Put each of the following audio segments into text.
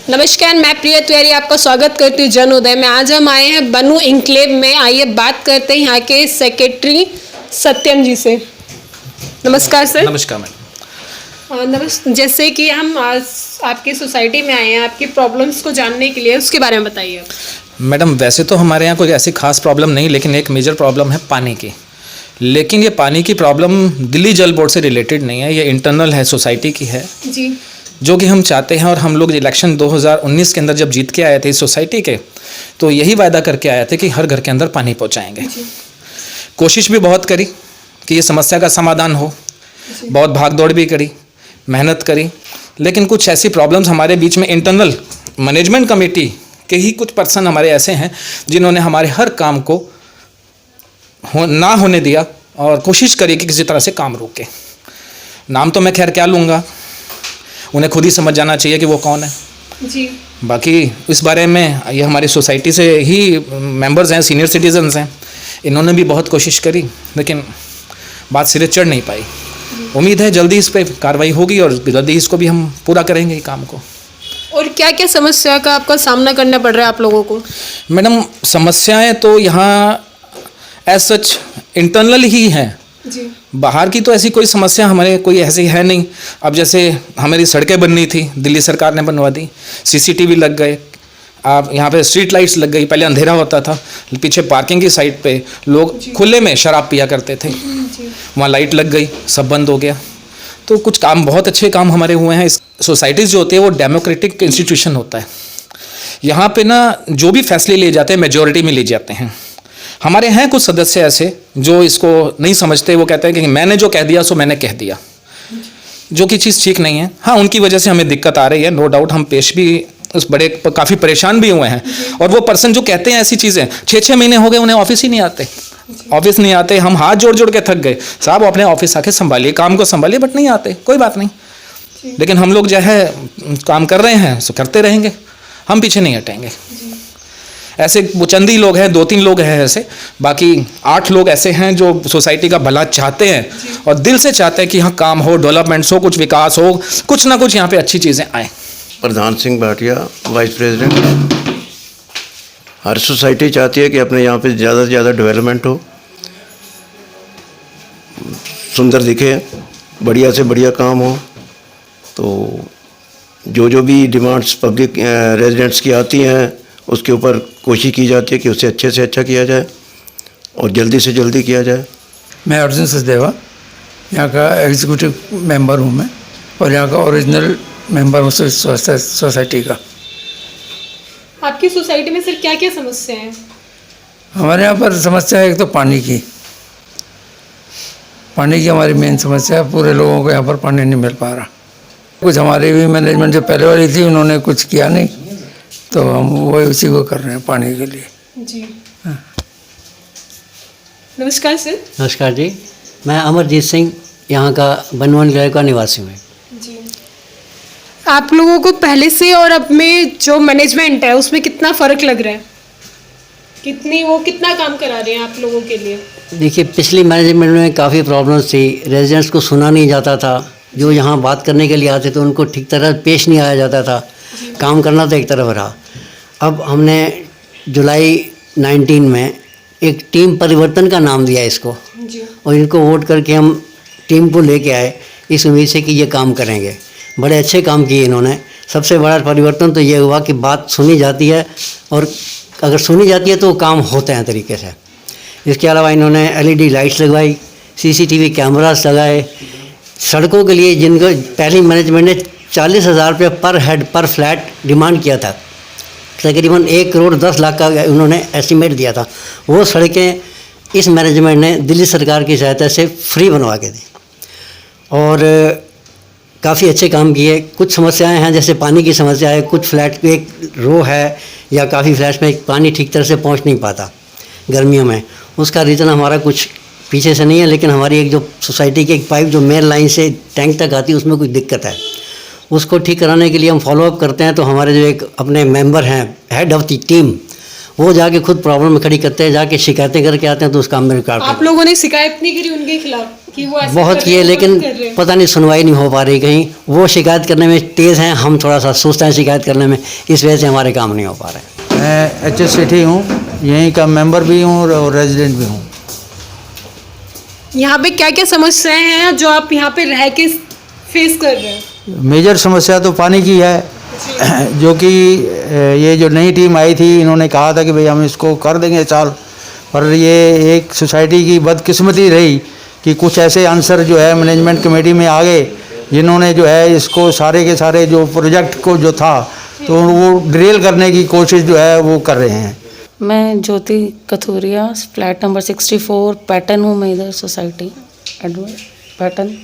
नमस्कार, मैं प्रिया तिवारी आपका स्वागत करती हूँ जन उदय में। आज हम आए हैं बनू इंक्लेव में। आइए बात करते हैं यहाँ के सेक्रेटरी सत्यम जी से। नमस्कार सर। नमस्कार मैडम। नमस्कार। जैसे कि हम आज आपकी सोसाइटी में आए हैं आपकी प्रॉब्लम्स को जानने के लिए, उसके बारे में बताइए। मैडम वैसे तो हमारे यहाँ कोई ऐसी खास प्रॉब्लम नहीं, लेकिन एक मेजर प्रॉब्लम है पानी की। लेकिन ये पानी की प्रॉब्लम दिल्ली जल बोर्ड से रिलेटेड नहीं है, ये इंटरनल है, सोसाइटी की है जी। जो कि हम चाहते हैं। और हम लोग इलेक्शन 2019 के अंदर जब जीत के आए थे इस सोसाइटी के, तो यही वादा करके आए थे कि हर घर के अंदर पानी पहुँचाएँगे। कोशिश भी बहुत करी कि ये समस्या का समाधान हो, बहुत भाग दौड़ भी करी, मेहनत करी, लेकिन कुछ ऐसी प्रॉब्लम्स हमारे बीच में इंटरनल मैनेजमेंट कमेटी के ही कुछ पर्सन हमारे ऐसे हैं जिन्होंने हमारे हर काम को ना होने दिया और कोशिश करी कि किसी तरह से काम रोके। नाम तो मैं खैर क्या लूँगा, उन्हें खुद ही समझ जाना चाहिए कि वो कौन है जी। बाकी इस बारे में ये हमारी सोसाइटी से ही मेंबर्स हैं, सीनियर सिटीजन्स हैं, इन्होंने भी बहुत कोशिश करी, लेकिन बात सिरे चढ़ नहीं पाई। उम्मीद है जल्दी इस पर कार्रवाई होगी और जल्दी इसको भी हम पूरा करेंगे काम को। और क्या क्या समस्या का आपका सामना करना पड़ रहा है आप लोगों को? मैडम समस्याएं तो यहाँ एज सच इंटरनल ही हैं जी। बाहर की तो ऐसी कोई समस्या हमारे कोई ऐसी है नहीं। अब जैसे हमारी सड़कें बननी थी, दिल्ली सरकार ने बनवा दी, सीसीटीवी लग गए, आप यहाँ पे स्ट्रीट लाइट्स लग गई। पहले अंधेरा होता था, पीछे पार्किंग की साइड पे लोग खुले में शराब पिया करते थे, वहाँ लाइट लग गई, सब बंद हो गया। तो कुछ काम, बहुत अच्छे काम हमारे हुए हैं। सोसाइटीज़ जो होती है वो डेमोक्रेटिक इंस्टीट्यूशन होता है, यहाँ पे ना जो भी फैसले लिए जाते हैं मेजॉरिटी में लिए जाते हैं। हमारे हैं कुछ सदस्य ऐसे जो इसको नहीं समझते, वो कहते हैं कि मैंने जो कह दिया सो मैंने कह दिया, जो कि चीज़ ठीक नहीं है। हाँ, उनकी वजह से हमें दिक्कत आ रही है, नो डाउट। हम पेश भी उस बड़े काफ़ी परेशान भी हुए हैं। और वो पर्सन जो कहते हैं ऐसी चीज़ें, 6-6 महीने हो गए उन्हें ऑफिस ही नहीं आते, ऑफिस नहीं आते। हम हाथ जोड़ जोड़ के थक गए, साहब अपने ऑफिस आके संभालिए, काम को संभालिए, बट नहीं आते। कोई बात नहीं, लेकिन हम लोग जो है काम कर रहे हैं सो करते रहेंगे, हम पीछे नहीं हटेंगे। ऐसे चंद ही लोग हैं, 2-3 लोग हैं ऐसे, बाकी 8 लोग ऐसे हैं जो सोसाइटी का भला चाहते हैं और दिल से चाहते हैं कि यहाँ काम हो, डेवलपमेंट्स हो, कुछ विकास हो, कुछ ना कुछ यहाँ पे अच्छी चीज़ें आए। प्रधान सिंह भाटिया, वाइस प्रेसिडेंट। हर सोसाइटी चाहती है कि अपने यहाँ पे ज़्यादा से ज़्यादा डेवलपमेंट हो, सुंदर दिखे, बढ़िया से बढ़िया काम हो। तो जो भी डिमांड्स पब्लिक रेजिडेंट्स की आती हैं उसके ऊपर कोशिश की जाती है कि उसे अच्छे से अच्छा किया जाए और जल्दी से जल्दी किया जाए। मैं अर्जुन सचदेवा यहाँ का एग्जीक्यूटिव मेंबर हूँ मैं, और यहाँ का ओरिजिनल मेंबर हूँ सोसाइटी का। आपकी सोसाइटी में सर क्या क्या समस्या है? हमारे यहाँ पर समस्या है एक तो पानी की हमारी मेन समस्या है। पूरे लोगों को यहाँ पर पानी नहीं मिल पा रहा। कुछ हमारी भी मैनेजमेंट जो पहले वाली थी उन्होंने कुछ किया नहीं, तो हम वही उसी को कर रहे हैं पानी के लिए। जी। हाँ। नमस्कार सर। नमस्कार जी, मैं अमरजीत सिंह यहाँ का बनू इंक्लेव का निवासी हूँ। जी। आप लोगों को पहले से और अब में जो मैनेजमेंट है उसमें कितना फ़र्क लग रहा है? कितना काम करा रहे हैं आप लोगों के लिए? देखिए, पिछली मैनेजमेंट में काफ़ी प्रॉब्लम्स थी, रेजिडेंट्स को सुना नहीं जाता था, जो यहाँ बात करने के लिए आते थे उनको ठीक तरह पेश नहीं आया जाता था, काम करना तो एक तरफ रहा। अब हमने जुलाई 19 में एक टीम परिवर्तन का नाम दिया इसको जी। और इनको वोट करके हम टीम को लेके आए इस उम्मीद से कि ये काम करेंगे। बड़े अच्छे काम किए इन्होंने। सबसे बड़ा परिवर्तन तो ये हुआ कि बात सुनी जाती है, और अगर सुनी जाती है तो काम होते हैं तरीके से। इसके अलावा इन्होंने LED लाइट्स लगवाई, CCTV कैमरास लगाए। सड़कों के लिए जिनको पहली मैनेजमेंट ने 40,000 रुपये पर हेड पर फ्लैट डिमांड किया था, तकरीबन 1 करोड़ 10 लाख का उन्होंने एस्टीमेट दिया था, वो सड़कें इस मैनेजमेंट ने दिल्ली सरकार की सहायता से फ्री बनवा के दी और काफ़ी अच्छे काम किए। कुछ समस्याएं हैं, जैसे पानी की समस्या है, कुछ फ्लैट पे एक रो है या काफ़ी फ्लैट्स में पानी ठीक तरह से पहुंच नहीं पाता गर्मियों में। उसका रीज़न हमारा कुछ पीछे से नहीं है, लेकिन हमारी एक जो सोसाइटी की एक पाइप जो मेन लाइन से टैंक तक आती है उसमें कुछ दिक्कत है। उसको ठीक कराने के लिए हम फॉलोअप करते हैं, तो हमारे जो एक अपने मेंबर हैं, हेड ऑफ द टीम, वो जाके खुद प्रॉब्लम खड़ी करते हैं, जाके शिकायतें करके आते हैं, तो उस काम में रुकावट। आप लोगों ने शिकायत नहीं करी उनके खिलाफ? कि वो ऐसा बहुत कर रहे किए हैं, लेकिन बहुत कर रहे हैं। पता नहीं सुनवाई नहीं हो पा रही कहीं। वो शिकायत करने में तेज़ हैं, हम थोड़ा सा सुस्त हैं शिकायत करने में, इस वजह से हमारे काम नहीं हो पा रहे। मैं एच एस सेठी हूँ, यहीं का मेंबर भी हूँ और रेजिडेंट भी हूँ। यहाँ पे क्या क्या समस्याएं हैं जो आप यहाँ पे रह के फेस कर रहे हैं? मेजर समस्या तो पानी की है, जो कि ये जो नई टीम आई थी इन्होंने कहा था कि भाई हम इसको कर देंगे चाल, पर ये एक सोसाइटी की बदकिस्मती रही कि कुछ ऐसे आंसर जो है मैनेजमेंट कमेटी में आ गए जिन्होंने जो है इसको सारे के सारे जो प्रोजेक्ट को जो था तो वो ड्रिल करने की कोशिश जो है वो कर रहे हैं। मैं ज्योति कथूरिया, फ्लैट नंबर 64, पैटर्न हूँ मैं इधर सोसाइटी एडवर्ड पैटर्न।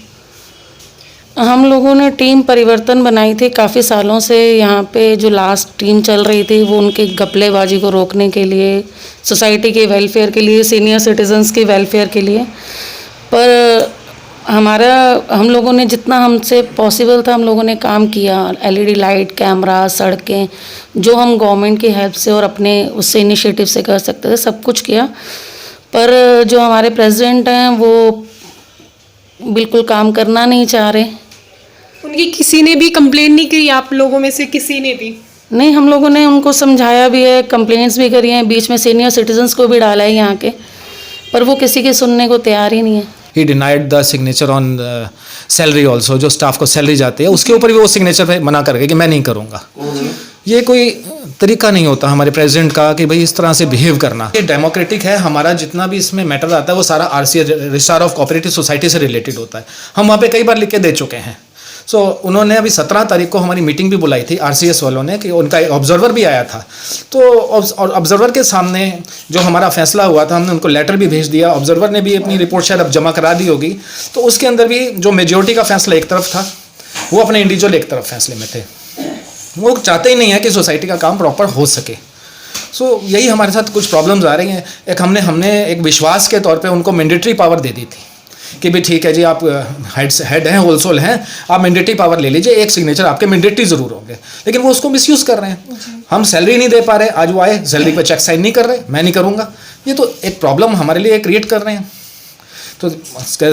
हम लोगों ने टीम परिवर्तन बनाई थी काफ़ी सालों से। यहाँ पे जो लास्ट टीम चल रही थी वो उनकी घपलेबाजी को रोकने के लिए, सोसाइटी के वेलफेयर के लिए, सीनियर सिटीजन्स के वेलफेयर के लिए। पर हम लोगों ने जितना हमसे पॉसिबल था हम लोगों ने काम किया। एलईडी लाइट, कैमरा, सड़कें, जो हम गवर्नमेंट की हेल्प से और अपने उससे इनिशिएटिव से कर सकते थे सब कुछ किया। पर जो हमारे प्रेसिडेंट हैं वो बिल्कुल काम करना नहीं चाह रहे। उनकी किसी ने भी कंप्लेन नहीं की? आप लोगों में से किसी ने भी? नहीं, हम लोगों ने उनको समझाया भी है, कंप्लेंट्स भी करी हैं, बीच में सीनियर सिटीजन्स को भी डाला है यहाँ के, पर वो किसी के सुनने को तैयार ही नहीं है। ही denied the signature on salary also, जो स्टाफ को सैलरी जाती है उसके ऊपर भी वो सिग्नेचर पे मना कर गए कि मैं नहीं करूँगा। ये कोई तरीका नहीं होता हमारे प्रेसिडेंट का कि भाई इस तरह से बिहेव करना। ये डेमोक्रेटिक है, हमारा जितना भी इसमें मैटर आता है वो सारा RCA registrar of cooperative society से रिलेटेड होता है। हम वहाँ पे कई बार लिख के दे चुके हैं। सो उन्होंने अभी 17 तारीख को हमारी मीटिंग भी बुलाई थी आरसीएस वालों ने, कि उनका ऑब्जर्वर भी आया था। तो ऑब्जर्वर के सामने जो हमारा फैसला हुआ था हमने उनको लेटर भी भेज दिया। ऑब्जर्वर ने भी अपनी रिपोर्ट शायद अब जमा करा दी होगी। तो उसके अंदर भी जो मेजोरिटी का फैसला एक तरफ था, वो अपने इंडिविजुअल एक तरफ फैसले में थे। वो चाहते ही नहीं है कि सोसाइटी का काम प्रॉपर हो सके। सो यही हमारे साथ कुछ प्रॉब्लम्स आ रही हैं। एक हमने एक विश्वास के तौर पे उनको मैंडेटरी पावर दे दी थी कि भाई ठीक है जी, आप हेड हैं, होलसेल हैं, आप मैंडेटरी पावर ले लीजिए, एक सिग्नेचर आपके मैंडेटरी ज़रूर होंगे। लेकिन वो उसको मिसयूज़ कर रहे हैं। हम सैलरी नहीं दे पा रहे, आज वो आए सैलरी पे चेक साइन नहीं कर रहे, मैं नहीं करूँगा। ये तो एक प्रॉब्लम हमारे लिए क्रिएट कर रहे हैं। तो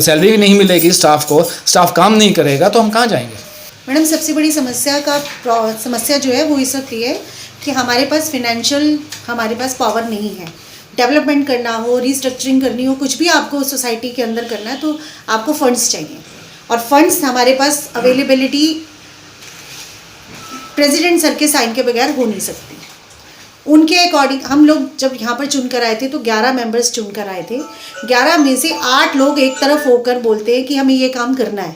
सैलरी भी नहीं मिलेगी स्टाफ को, स्टाफ काम नहीं करेगा तो हम कहाँ जाएंगे? मैडम, सबसे बड़ी समस्या जो है वो इस वक्त ये है कि हमारे पास फिनेंशियल हमारे पास पावर नहीं है। डेवलपमेंट करना हो, रिस्ट्रक्चरिंग करनी हो, कुछ भी आपको सोसाइटी के अंदर करना है तो आपको फंड्स चाहिए, और फंड्स हमारे पास अवेलेबिलिटी प्रेसिडेंट सर के साइन के बगैर हो नहीं सकती। उनके अकॉर्डिंग हम लोग जब यहाँ पर चुनकर आए थे तो 11 मेंबर्स चुनकर आए थे। 11 में से 8 लोग एक तरफ होकर बोलते हैं कि हमें ये काम करना है।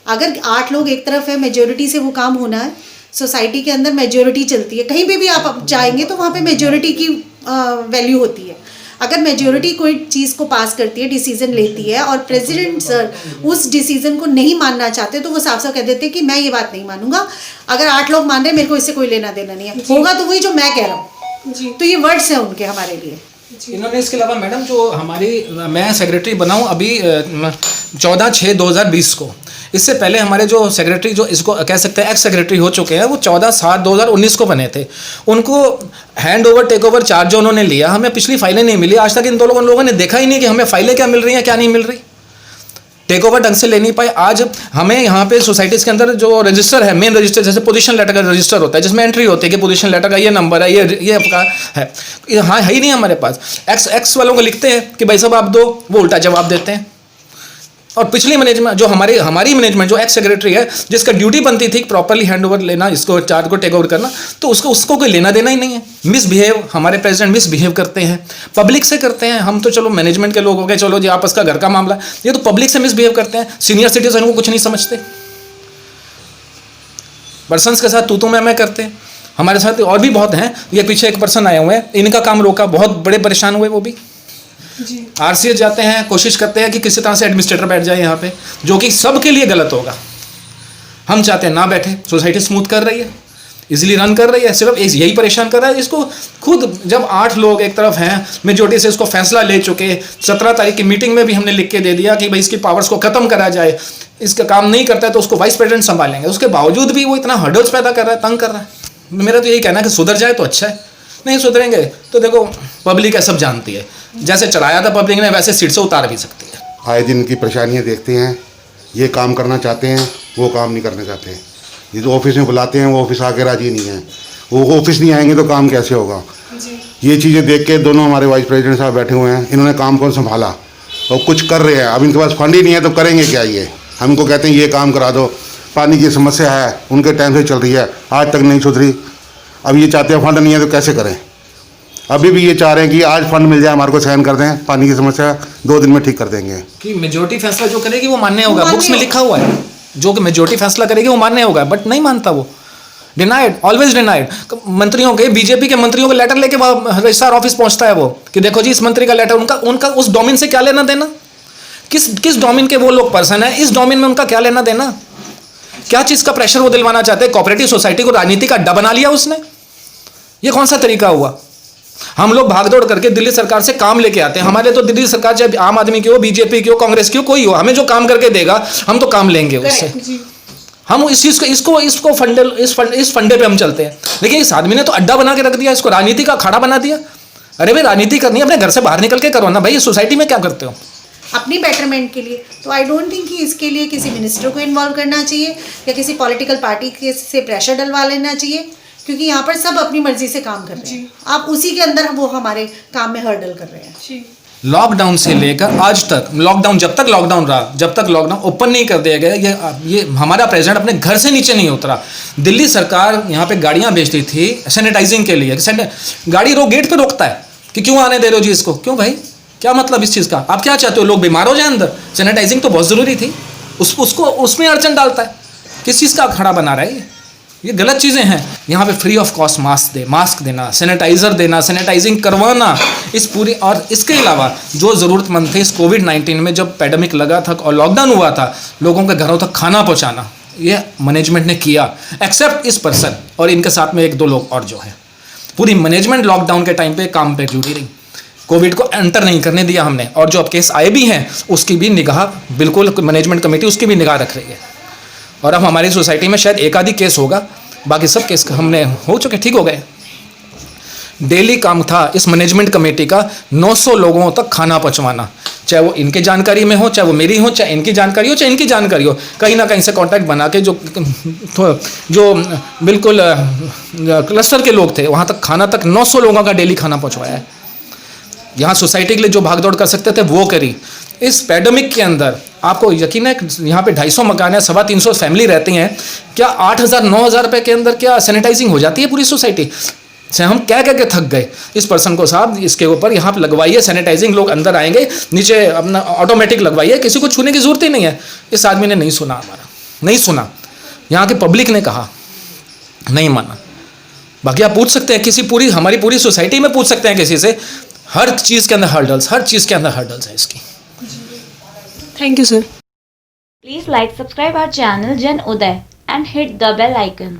अगर 8 लोग एक तरफ है, मेजोरिटी से वो काम होना है। सोसाइटी के अंदर मेजोरिटी चलती है, कहीं पे भी आप जाएंगे तो वहाँ पे मेजोरिटी की वैल्यू होती है। अगर मेजोरिटी कोई चीज़ को पास करती है, डिसीजन लेती है, और प्रेसिडेंट सर उस डिसीजन को नहीं मानना चाहते तो वो साफ साफ कह देते हैं कि मैं ये बात नहीं मानूंगा। अगर 8 लोग मान रहे हैं, मेरे को इससे कोई लेना देना नहीं है, होगा तो वही जो मैं कह रहा हूँ। तो ये वर्ड्स हैं उनके हमारे लिए। इन्होंने इसके अलावा मैडम जो मैं सेक्रेटरी बना हूँ अभी 14/6/2020 को। इससे पहले हमारे जो सेक्रेटरी जो इसको कह सकते हैं एक्स सेक्रेटरी हो चुके हैं, वो 14/7/2019 को बने थे। उनको hand over take over charge जो उन्होंने लिया, हमें पिछली फाइलें नहीं मिली। आज तक इन लोगों ने देखा ही नहीं कि हमें फाइलें क्या मिल रही हैं क्या नहीं मिल रही। टेक ओवर ढंग से ले नहीं पाए। आज हमें यहाँ पे सोसाइटीज़ के अंदर जो रजिस्टर है, मेन रजिस्टर, जैसे पोजीशन लेटर का रजिस्टर होता है जिसमें एंट्री होती है कि पोजीशन लेटर का ये नंबर है, ये आपका है, हाँ है ही नहीं हमारे पास। एक्स वालों को लिखते हैं कि भाई साहब आप दो, वो उल्टा जवाब देते हैं। और पिछली मैनेजमेंट जो हमारी मैनेजमेंट जो एक्स सेक्रेटरी है, जिसका ड्यूटी बनती थी प्रॉपरली हैंड ओवर लेना, इसको चार्ज को टेक ओवर करना, तो उसको कोई लेना देना ही नहीं है। मिसबिहेव हमारे प्रेसिडेंट मिसबिहेव करते हैं, पब्लिक से करते हैं। हम तो चलो मैनेजमेंट के लोग हो गए, चलो जी आपस का घर का मामला, ये तो पब्लिक से मिसबिहेव करते हैं। सीनियर सिटीजन को कुछ नहीं समझते, पर्सन्स के साथ तू मैं करते हैं। हमारे साथ और भी बहुत हैं। ये पीछे एक पर्सन आए हुए हैं, इनका काम रोका, बहुत बड़े परेशान हुए वो भी। आरसीएस जाते हैं, कोशिश करते हैं कि किसी तरह से एडमिनिस्ट्रेटर बैठ जाए यहाँ पे, जो कि सबके लिए गलत होगा। हम चाहते हैं ना बैठे, सोसाइटी स्मूथ कर रही है, इजीली रन कर रही है, सिर्फ यही परेशान कर रहा है इसको। खुद जब 8 लोग एक तरफ हैं, मेजोरिटी से इसको फैसला ले चुके, 17 तारीख की मीटिंग में भी हमने लिख के दे दिया कि भाई इसकी पावर्स को खत्म करा जाए, इसका काम नहीं करता है तो उसको वाइस प्रेसिडेंट संभालेंगे। उसके बावजूद भी वो इतना हर्डल्स पैदा कर रहा है, तंग कर रहा है। मेरा तो यही कहना है कि सुधर जाए तो अच्छा है, नहीं सुधरेंगे तो देखो पब्लिक है सब जानती है, जैसे चढ़ाया था पब्लिक ने वैसे सीट से उतार भी सकती है। आए दिन इनकी परेशानियाँ देखते हैं। ये काम करना चाहते हैं, वो काम नहीं करना चाहते। ये जो ऑफिस में बुलाते हैं वो ऑफिस आके राजी नहीं है। वो ऑफिस नहीं आएंगे तो काम कैसे होगा। ये चीज़ें देख के दोनों हमारे वाइस प्रेसिडेंट साहब बैठे हुए हैं, इन्होंने काम को संभाला और कुछ कर रहे हैं। अब इनके पास फंड ही नहीं है तो करेंगे क्या। ये हमको कहते हैं ये काम करा दो, पानी की समस्या है उनके टाइम से चल रही है, आज तक नहीं सुधरी। अब ये चाहते हैं फंड नहीं है तो कैसे करें। अभी भी ये चाह रहे हैं कि आज फंड मिल जाए, हमारे को साइन कर दें, पानी की समस्या 2 दिन में ठीक कर देंगे। कि मेजोरिटी फैसला जो करेगी वो मान्य होगा, बुक्स में लिखा हुआ है जो कि मेजोरिटी फैसला करेगी वो मान्य होगा, बट नहीं मानता वो। Denied, always denied. मंत्रियों के, बीजेपी के मंत्रियों के लेटर लेके रजिस्ट्रार ऑफिस पहुंचता है वो कि देखो जी इस मंत्री का लेटर, उनका उस डोमेन से क्या लेना देना। किस डोमेन के वो लोग पर्सन है, इस डोमेन में उनका क्या लेना देना। क्या चीज़ का प्रेशर वो दिलवाना चाहते हैं। कोऑपरेटिव सोसाइटी को राजनीति का अड्डा बना लिया उसने। ये कौन सा तरीका हुआ। हम लोग भागदौड़ करके दिल्ली सरकार से काम लेके आते हैं। हमारे तो दिल्ली सरकार चाहे आम आदमी की हो, बीजेपी की हो, कांग्रेस की हो, कोई हो, हमें जो काम करके देगा हम तो काम लेंगे उससे। हम इस चीज़ को इसको फंडे पे हम चलते हैं। लेकिन इस आदमी ने तो अड्डा बना के रख दिया, इसको राजनीति का अखाड़ा बना दिया। अरे भाई राजनीति करनी है अपने घर से बाहर निकल के करो ना भाई। सोसाइटी में क्या करते हो अपनी बेटरमेंट के लिए। तो आई डोंट थिंक कि इसके लिए किसी मिनिस्टर को इन्वॉल्व करना चाहिए या किसी पॉलिटिकल पार्टी से प्रेशर डलवा लेना चाहिए, क्योंकि यहाँ पर सब अपनी मर्जी से काम कर रहे हैं। आप उसी के अंदर वो हमारे काम में हर्डल कर रहे हैं। लॉकडाउन से लेकर आज तक, लॉकडाउन जब तक लॉकडाउन रहा, जब तक लॉकडाउन ओपन नहीं कर दिया गया, ये हमारा प्रेसिडेंट अपने घर से नीचे नहीं उतरा। दिल्ली सरकार यहाँ पे गाड़ियाँ भेजती थी सैनिटाइजिंग के लिए। गाड़ी गेट पे रोकता है कि क्यों आने दे रहे हो जी इसको। क्यों भाई, क्या मतलब इस चीज़ का। आप क्या चाहते हो लोग बीमार हो जाए अंदर। सैनिटाइजिंग तो बहुत ज़रूरी थी, उसको उसमें अड़चन डालता है। किस चीज़ का अखाड़ा बना रहा है ये गलत चीज़ें हैं। यहाँ पे फ्री ऑफ कॉस्ट मास्क देना, सैनिटाइज़र देना, सैनिटाइजिंग करवाना, इस पूरी। और इसके अलावा जो ज़रूरतमंद थे इस कोविड-19 में जब पैंडेमिक लगा था और लॉकडाउन हुआ था, लोगों के घरों तक खाना पहुँचाना, ये मैनेजमेंट ने किया। एक्सेप्ट इस पर्सन और इनके साथ में 1-2 लोग और जो है, पूरी मैनेजमेंट लॉकडाउन के टाइम पे काम पे जुड़ी रही। कोविड को एंटर नहीं करने दिया हमने। और जो अब केस आए भी हैं उसकी भी निगाह बिल्कुल मैनेजमेंट कमेटी उसकी भी निगाह रख रही है। और अब हमारी सोसाइटी में शायद 1 आधी केस होगा, बाकी सब केस हमने हो चुके, ठीक हो गए। डेली काम था इस मैनेजमेंट कमेटी का 900 लोगों तक खाना पहुंचवाना, चाहे वो इनके जानकारी में हो, चाहे वो मेरी हो, चाहे इनकी जानकारी हो, चाहे इनकी जानकारी हो। कहीं ना कहीं से कांटेक्ट बना के जो बिल्कुल क्लस्टर के लोग थे वहाँ तक खाना तक 900 लोगों का डेली खाना पहुँचवाया है। यहाँ सोसाइटी के लिए जो भागदौड़ कर सकते थे वो करी। इस पैंडेमिक के अंदर आपको यकीन है यहाँ पे 250 मकान है, 350 फैमिली रहती हैं। क्या 8,000-9,000 रुपये के अंदर क्या सैनिटाइजिंग हो जाती है पूरी सोसाइटी से। हम क्या कह के थक गए इस पर्सन को, साहब इसके ऊपर यहाँ पे लगवाइए सैनिटाइजिंग, लोग अंदर आएंगे, नीचे अपना ऑटोमेटिक लगवाइए, किसी को छूने की ज़रूरत ही नहीं है। इस आदमी ने नहीं सुना, हमारा नहीं सुना। यहाँ की पब्लिक ने कहा, नहीं माना। बाकी आप पूछ सकते हैं हमारी पूरी सोसाइटी में पूछ सकते हैं किसी से। हर चीज़ के अंदर हर्डल्स है इसकी। Thank you sir. Please like, subscribe our channel Jan Uday and hit the bell icon.